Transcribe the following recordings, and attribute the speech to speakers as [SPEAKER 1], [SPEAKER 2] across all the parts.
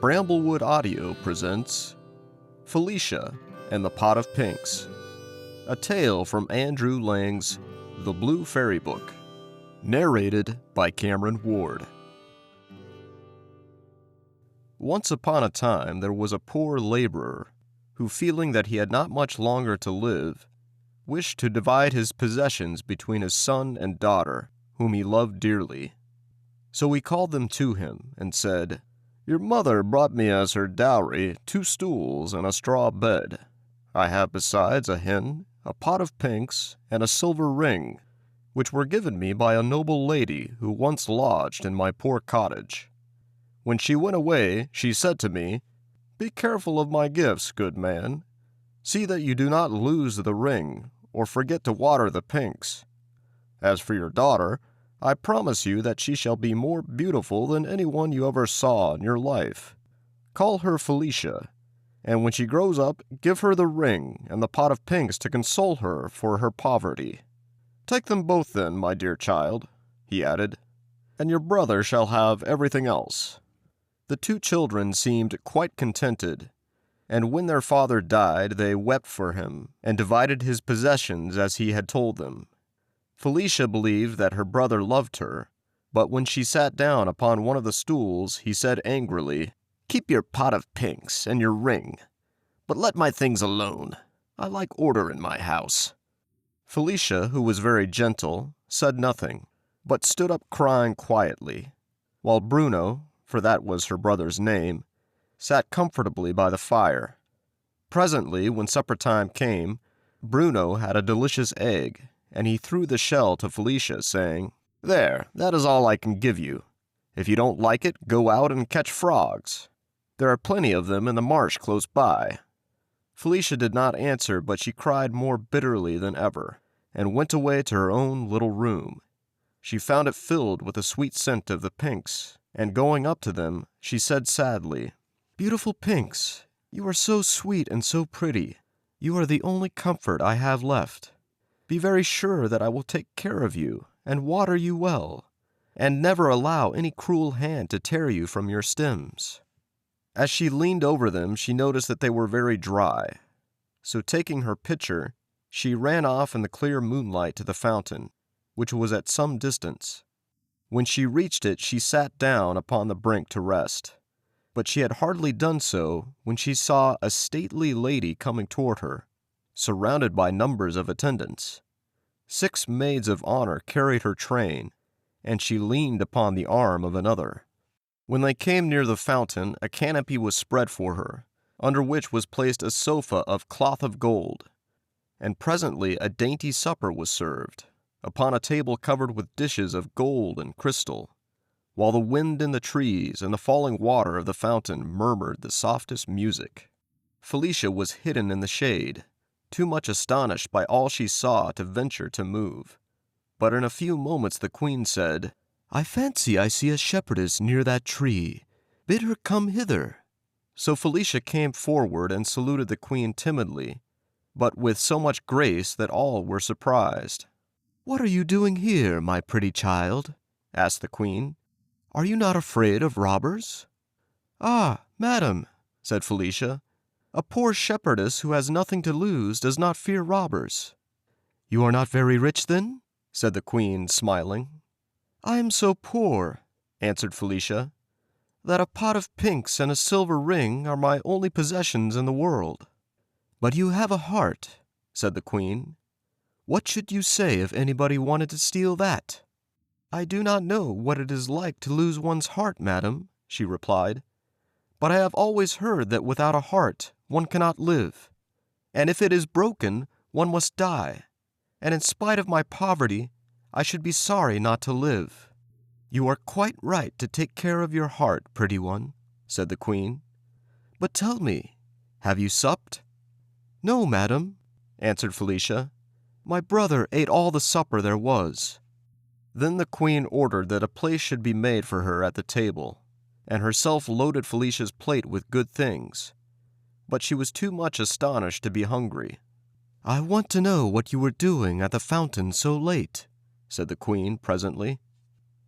[SPEAKER 1] Bramblewood Audio presents Felicia and the Pot of Pinks, a tale from Andrew Lang's The Blue Fairy Book, narrated by Cameron Ward. Once upon a time there was a poor laborer who, feeling that he had not much longer to live, wished to divide his possessions between his son and daughter, whom he loved dearly. So he called them to him and said, "Your mother brought me as her dowry 2 stools and a straw bed. I have besides a hen, a pot of pinks, and a silver ring, which were given me by a noble lady who once lodged in my poor cottage. When she went away, she said to me, 'Be careful of my gifts, good man. See that you do not lose the ring, or forget to water the pinks. As for your daughter, I promise you that she shall be more beautiful than anyone you ever saw in your life. Call her Felicia, and when she grows up, give her the ring and the pot of pinks to console her for her poverty. Take them both then, my dear child," he added, "and your brother shall have everything else." The 2 children seemed quite contented, and when their father died, they wept for him and divided his possessions as he had told them. Felicia believed that her brother loved her, but when she sat down upon one of the stools, he said angrily, "Keep your pot of pinks and your ring, but let my things alone. I like order in my house." Felicia, who was very gentle, said nothing, but stood up crying quietly, while Bruno, for that was her brother's name, sat comfortably by the fire. Presently, when supper time came, Bruno had a delicious egg, and he threw the shell to Felicia, saying, "There, that is all I can give you. If you don't like it, go out and catch frogs. There are plenty of them in the marsh close by." Felicia did not answer, but she cried more bitterly than ever, and went away to her own little room. She found it filled with the sweet scent of the pinks, and going up to them, she said sadly, "Beautiful pinks, you are so sweet and so pretty. You are the only comfort I have left. Be very sure that I will take care of you and water you well, and never allow any cruel hand to tear you from your stems." As she leaned over them, she noticed that they were very dry. So taking her pitcher, she ran off in the clear moonlight to the fountain, which was at some distance. When she reached it, she sat down upon the brink to rest. But she had hardly done so when she saw a stately lady coming toward her, surrounded by numbers of attendants. 6 maids of honor carried her train, and she leaned upon the arm of another. When they came near the fountain, a canopy was spread for her, under which was placed a sofa of cloth of gold, and presently a dainty supper was served, upon a table covered with dishes of gold and crystal, while the wind in the trees and the falling water of the fountain murmured the softest music. Felicia was hidden in the shade, too much astonished by all she saw to venture to move. But in a few moments the queen said, "I fancy I see a shepherdess near that tree. Bid her come hither." So Felicia came forward and saluted the queen timidly, but with so much grace that all were surprised. "What are you doing here, my pretty child?" asked the queen. "Are you not afraid of robbers?" "Ah, madam," said Felicia, "a poor shepherdess who has nothing to lose does not fear robbers." "You are not very rich, then?" said the queen, smiling. "I am so poor," answered Felicia, "that a pot of pinks and a silver ring are my only possessions in the world." "But you have a heart," said the queen. "What should you say if anybody wanted to steal that?" "I do not know what it is like to lose one's heart, madam," she replied, "but I have always heard that without a heart one cannot live, and if it is broken, one must die, and in spite of my poverty, I should be sorry not to live." "You are quite right to take care of your heart, pretty one," said the queen. "But tell me, have you supped?" "No, madam," answered Felicia. "My brother ate all the supper there was." Then the queen ordered that a place should be made for her at the table, and herself loaded Felicia's plate with good things. But she was too much astonished to be hungry. "I want to know what you were doing at the fountain so late," said the queen presently.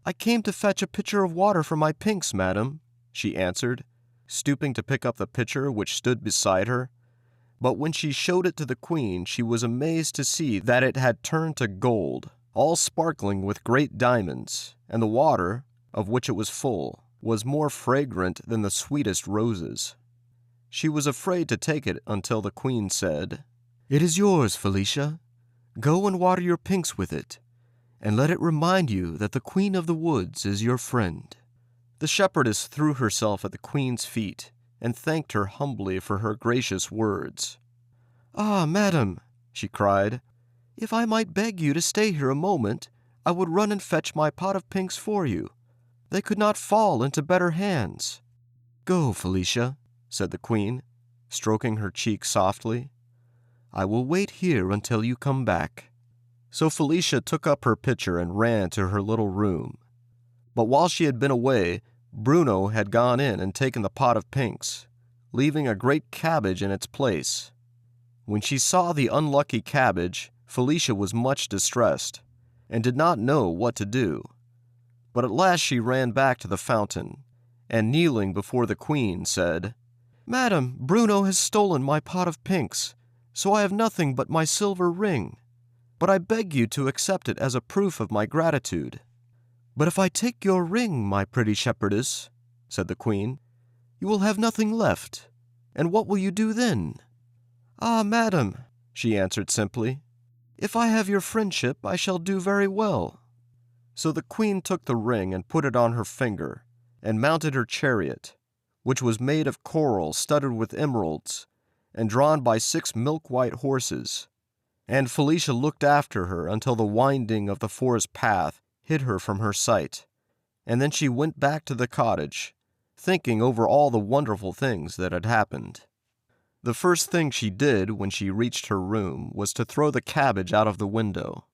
[SPEAKER 1] "I came to fetch a pitcher of water for my pinks, madam," she answered, stooping to pick up the pitcher which stood beside her. But when she showed it to the queen, she was amazed to see that it had turned to gold, all sparkling with great diamonds, and the water, of which it was full, was more fragrant than the sweetest roses. She was afraid to take it until the queen said, "It is yours, Felicia. Go and water your pinks with it, and let it remind you that the Queen of the Woods is your friend." The shepherdess threw herself at the queen's feet and thanked her humbly for her gracious words. "Ah, madam," she cried, "if I might beg you to stay here a moment, I would run and fetch my pot of pinks for you. They could not fall into better hands." "Go, Felicia," said the queen, stroking her cheek softly. "I will wait here until you come back." So Felicia took up her pitcher and ran to her little room. But while she had been away, Bruno had gone in and taken the pot of pinks, leaving a great cabbage in its place. When she saw the unlucky cabbage, Felicia was much distressed, and did not know what to do. But at last she ran back to the fountain, and kneeling before the queen, said, "Madam, Bruno has stolen my pot of pinks, so I have nothing but my silver ring. But I beg you to accept it as a proof of my gratitude." "But if I take your ring, my pretty shepherdess," said the queen, "you will have nothing left, and what will you do then?" "Ah, madam," she answered simply, "if I have your friendship, I shall do very well." So the queen took the ring and put it on her finger, and mounted her chariot, which was made of coral studded with emeralds, and drawn by 6 milk-white horses. And Felicia looked after her until the winding of the forest path hid her from her sight, and then she went back to the cottage, thinking over all the wonderful things that had happened. The first thing she did when she reached her room was to throw the cabbage out of the window.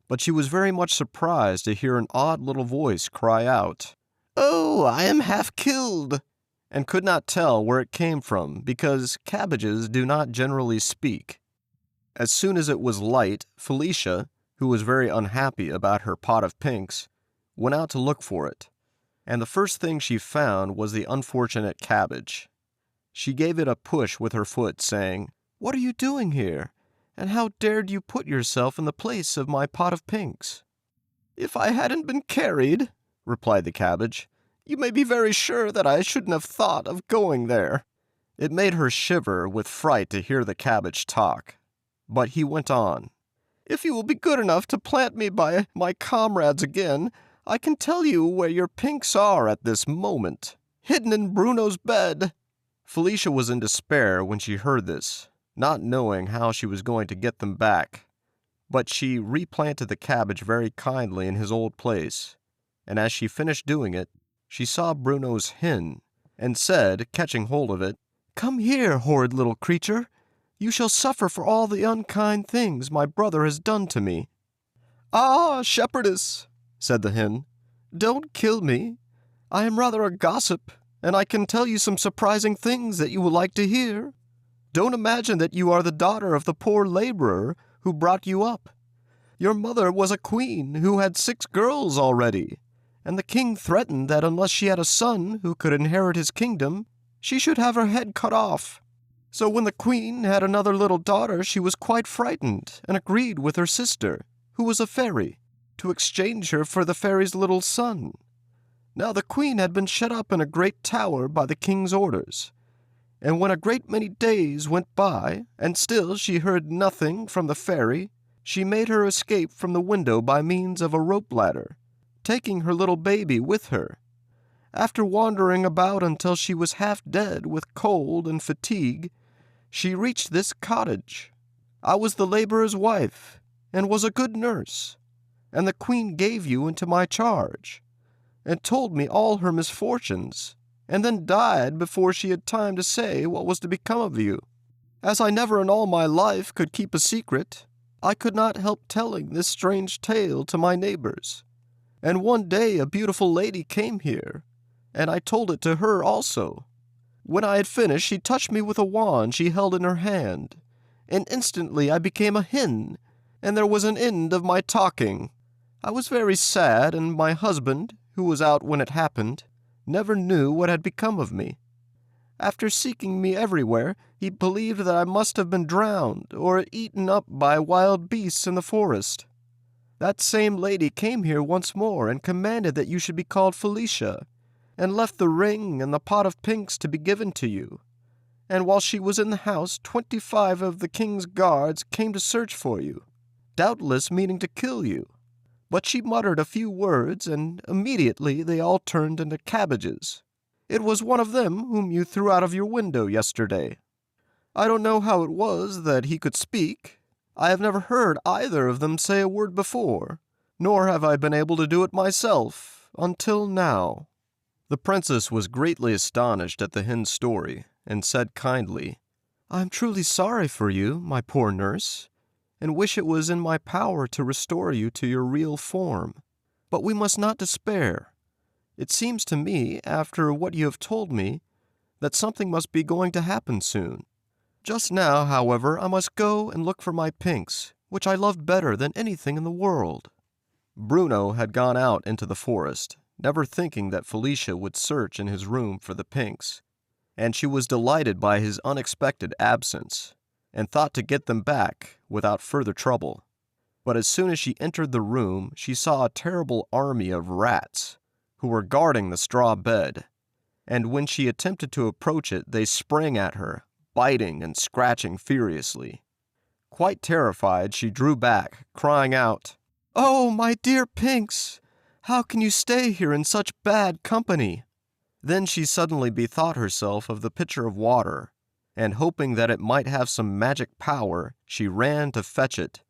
[SPEAKER 1] But she was very much surprised to hear an odd little voice cry out, "Oh, I am half killed," and could not tell where it came from because cabbages do not generally speak. As soon as it was light, Felicia, who was very unhappy about her pot of pinks, went out to look for it, and the first thing she found was the unfortunate cabbage. She gave it a push with her foot, saying, "What are you doing here, and how dared you put yourself in the place of my pot of pinks?" "If I hadn't been carried," replied the cabbage, "you may be very sure that I shouldn't have thought of going there." It made her shiver with fright to hear the cabbage talk, but he went on, "If you will be good enough to plant me by my comrades again, I can tell you where your pinks are at this moment, hidden in Bruno's bed." Felicia was in despair when she heard this, not knowing how she was going to get them back. But she replanted the cabbage very kindly in his old place, and as she finished doing it, she saw Bruno's hen, and said, catching hold of it, "Come here, horrid little creature. You shall suffer for all the unkind things my brother has done to me." "Ah, shepherdess," said the hen, "don't kill me. I am rather a gossip, and I can tell you some surprising things that you will like to hear. Don't imagine that you are the daughter of the poor laborer who brought you up. Your mother was a queen who had 6 girls already, and the king threatened that unless she had a son who could inherit his kingdom, she should have her head cut off. So when the queen had another little daughter, she was quite frightened and agreed with her sister, who was a fairy, to exchange her for the fairy's little son. Now the queen had been shut up in a great tower by the king's orders, and when a great many days went by, and still she heard nothing from the fairy, she made her escape from the window by means of a rope ladder, taking her little baby with her. After wandering about until she was half dead with cold and fatigue, she reached this cottage. I was the laborer's wife, and was a good nurse, and the queen gave you into my charge, and told me all her misfortunes, and then died before she had time to say what was to become of you. As I never in all my life could keep a secret, I could not help telling this strange tale to my neighbors. And one day a beautiful lady came here, and I told it to her also. When I had finished, she touched me with a wand she held in her hand, and instantly I became a hen, and there was an end of my talking. I was very sad, and my husband, who was out when it happened, never knew what had become of me. After seeking me everywhere, he believed that I must have been drowned or eaten up by wild beasts in the forest. That same lady came here once more and commanded that you should be called Felicia, and left the ring and the pot of pinks to be given to you. And while she was in the house, 25 of the king's guards came to search for you, doubtless meaning to kill you. But she muttered a few words, and immediately they all turned into cabbages. It was one of them whom you threw out of your window yesterday. I don't know how it was that he could speak. I have never heard either of them say a word before, nor have I been able to do it myself, until now." The princess was greatly astonished at the hen's story, and said kindly, "I am truly sorry for you, my poor nurse, and wish it was in my power to restore you to your real form. But we must not despair. It seems to me, after what you have told me, that something must be going to happen soon. Just now, however, I must go and look for my pinks, which I love better than anything in the world." Bruno had gone out into the forest, never thinking that Felicia would search in his room for the pinks, and she was delighted by his unexpected absence, and thought to get them back without further trouble. But as soon as she entered the room, she saw a terrible army of rats, who were guarding the straw bed, and when she attempted to approach it, they sprang at her, biting and scratching furiously. Quite terrified, she drew back, crying out, "Oh, my dear pinks! How can you stay here in such bad company?" Then she suddenly bethought herself of the pitcher of water, and hoping that it might have some magic power, she ran to fetch it,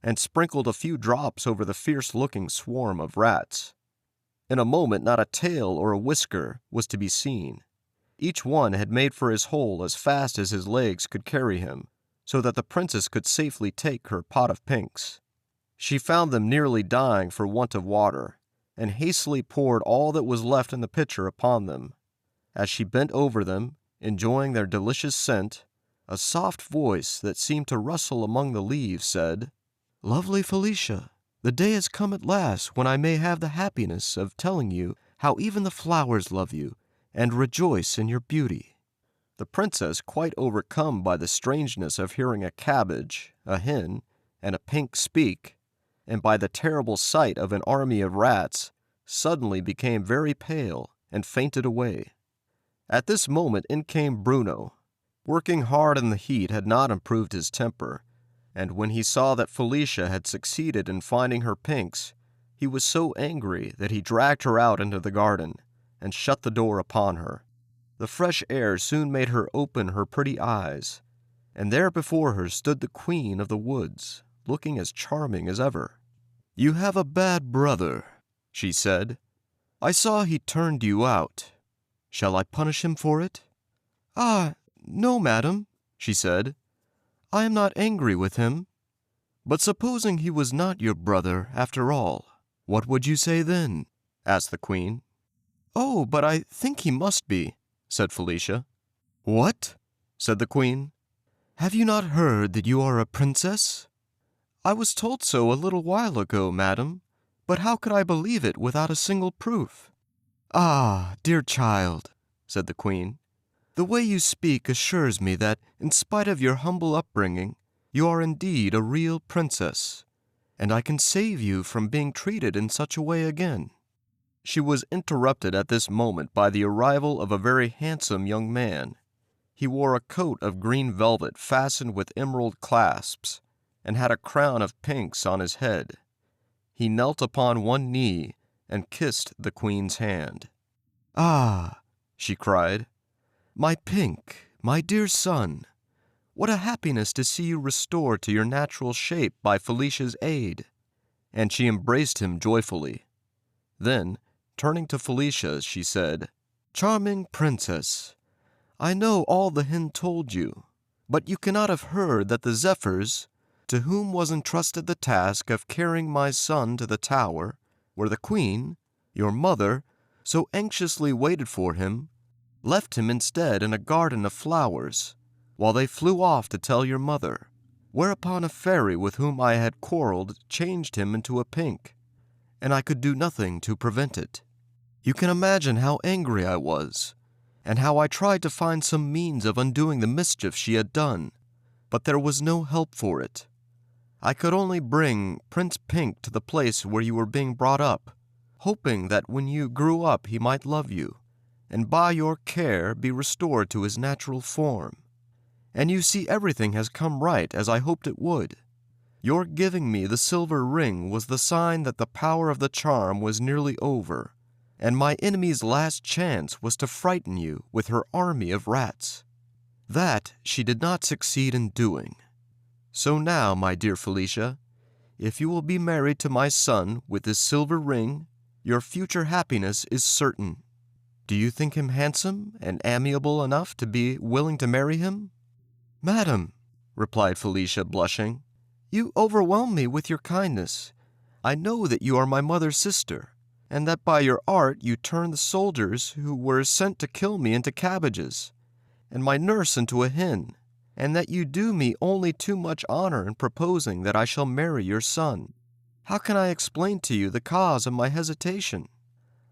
[SPEAKER 1] and sprinkled a few drops over the fierce-looking swarm of rats. In a moment not a tail or a whisker was to be seen. Each one had made for his hole as fast as his legs could carry him, so that the princess could safely take her pot of pinks. She found them nearly dying for want of water, and hastily poured all that was left in the pitcher upon them. As she bent over them, enjoying their delicious scent, a soft voice that seemed to rustle among the leaves said, "Lovely Felicia, the day has come at last when I may have the happiness of telling you how even the flowers love you and rejoice in your beauty." The princess, quite overcome by the strangeness of hearing a cabbage, a hen, and a pink speak, and by the terrible sight of an army of rats, suddenly became very pale and fainted away. At this moment in came Bruno. Working hard in the heat had not improved his temper, and when he saw that Felicia had succeeded in finding her pinks, he was so angry that he dragged her out into the garden and shut the door upon her. The fresh air soon made her open her pretty eyes, and there before her stood the queen of the woods, looking as charming as ever. "You have a bad brother," she said. "I saw he turned you out. Shall I punish him for it?" "Ah, no, madam," she said. "I am not angry with him." "But supposing he was not your brother after all, what would you say then?" asked the queen. "Oh, but I think he must be," said Felicia. "What?" said the queen. "Have you not heard that you are a princess?" "I was told so a little while ago, madam, but how could I believe it without a single proof?" "Ah, dear child," said the queen, "the way you speak assures me that, in spite of your humble upbringing, you are indeed a real princess, and I can save you from being treated in such a way again." She was interrupted at this moment by the arrival of a very handsome young man. He wore a coat of green velvet fastened with emerald clasps, and had a crown of pinks on his head. He knelt upon one knee and kissed the queen's hand. "Ah," she cried, "my pink, my dear son, what a happiness to see you restored to your natural shape by Felicia's aid." And she embraced him joyfully. Then, turning to Felicia, she said, "Charming princess, I know all the hen told you, but you cannot have heard that the zephyrs, to whom was entrusted the task of carrying my son to the tower, where the queen, your mother, so anxiously waited for him, left him instead in a garden of flowers, while they flew off to tell your mother, whereupon a fairy with whom I had quarreled changed him into a pink, and I could do nothing to prevent it. You can imagine how angry I was, and how I tried to find some means of undoing the mischief she had done, but there was no help for it. I could only bring Prince Pink to the place where you were being brought up, hoping that when you grew up he might love you, and by your care be restored to his natural form. And you see, everything has come right as I hoped it would. Your giving me the silver ring was the sign that the power of the charm was nearly over, and my enemy's last chance was to frighten you with her army of rats. That she did not succeed in doing. So now, my dear Felicia, if you will be married to my son with this silver ring, your future happiness is certain. Do you think him handsome and amiable enough to be willing to marry him?" "Madam," replied Felicia, blushing, "you overwhelm me with your kindness. I know that you are my mother's sister, and that by your art you turned the soldiers who were sent to kill me into cabbages, and my nurse into a hen, and that you do me only too much honor in proposing that I shall marry your son. How can I explain to you the cause of my hesitation?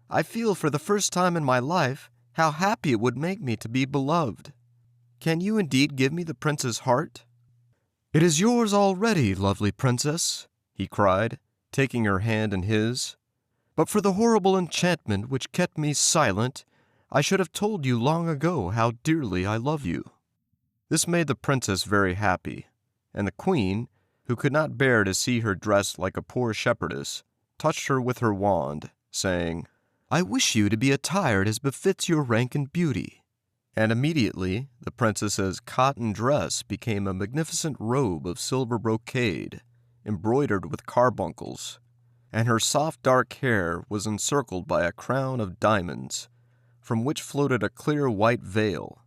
[SPEAKER 1] I feel for the first time in my life how happy it would make me to be beloved. Can you indeed give me the prince's heart?" "It is yours already, lovely princess," he cried, taking her hand in his. "But for the horrible enchantment which kept me silent, I should have told you long ago how dearly I love you." This made the princess very happy, and the queen, who could not bear to see her dressed like a poor shepherdess, touched her with her wand, saying, "I wish you to be attired as befits your rank and beauty." And immediately the princess's cotton dress became a magnificent robe of silver brocade, embroidered with carbuncles, and her soft dark hair was encircled by a crown of diamonds, from which floated a clear white veil.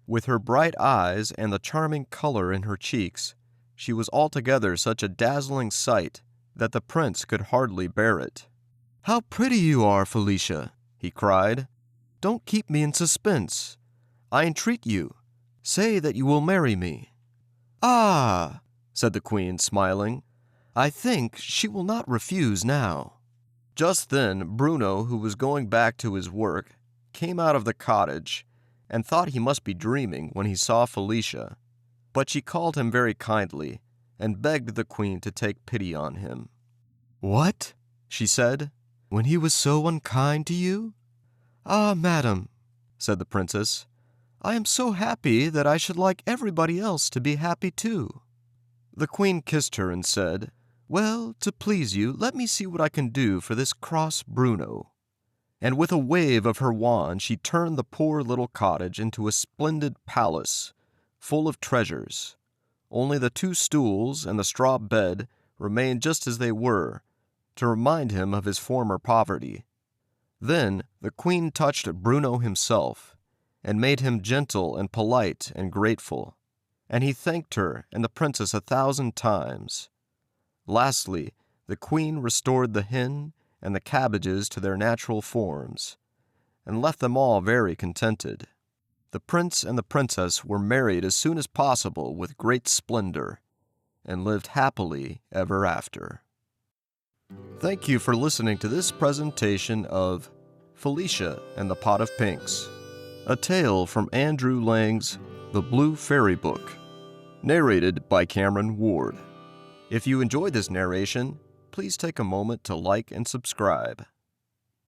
[SPEAKER 1] With her bright eyes and the charming color in her cheeks, she was altogether such a dazzling sight that the prince could hardly bear it. "How pretty you are, Felicia!" he cried. "Don't keep me in suspense. I entreat you, say that you will marry me." "Ah," said the queen, smiling, "I think she will not refuse now." Just then Bruno, who was going back to his work, came out of the cottage, and thought he must be dreaming when he saw Felicia. But she called him very kindly, and begged the queen to take pity on him. "What?" she said, "when he was so unkind to you?" "Ah, madam," said the princess, "I am so happy that I should like everybody else to be happy too." The queen kissed her and said, "Well, to please you, let me see what I can do for this cross Bruno." And with a wave of her wand she turned the poor little cottage into a splendid palace, full of treasures. Only the 2 stools and the straw bed remained just as they were, to remind him of his former poverty. Then the queen touched Bruno himself, and made him gentle and polite and grateful, and he thanked her and the princess 1,000 times. Lastly, the queen restored the hen and the cabbages to their natural forms, and left them all very contented. The prince and the princess were married as soon as possible with great splendor, and lived happily ever after. Thank you for listening to this presentation of Felicia and the Pot of Pinks, a tale from Andrew Lang's The Blue Fairy Book, narrated by Cameron Ward. If you enjoyed this narration, please take a moment to like and subscribe.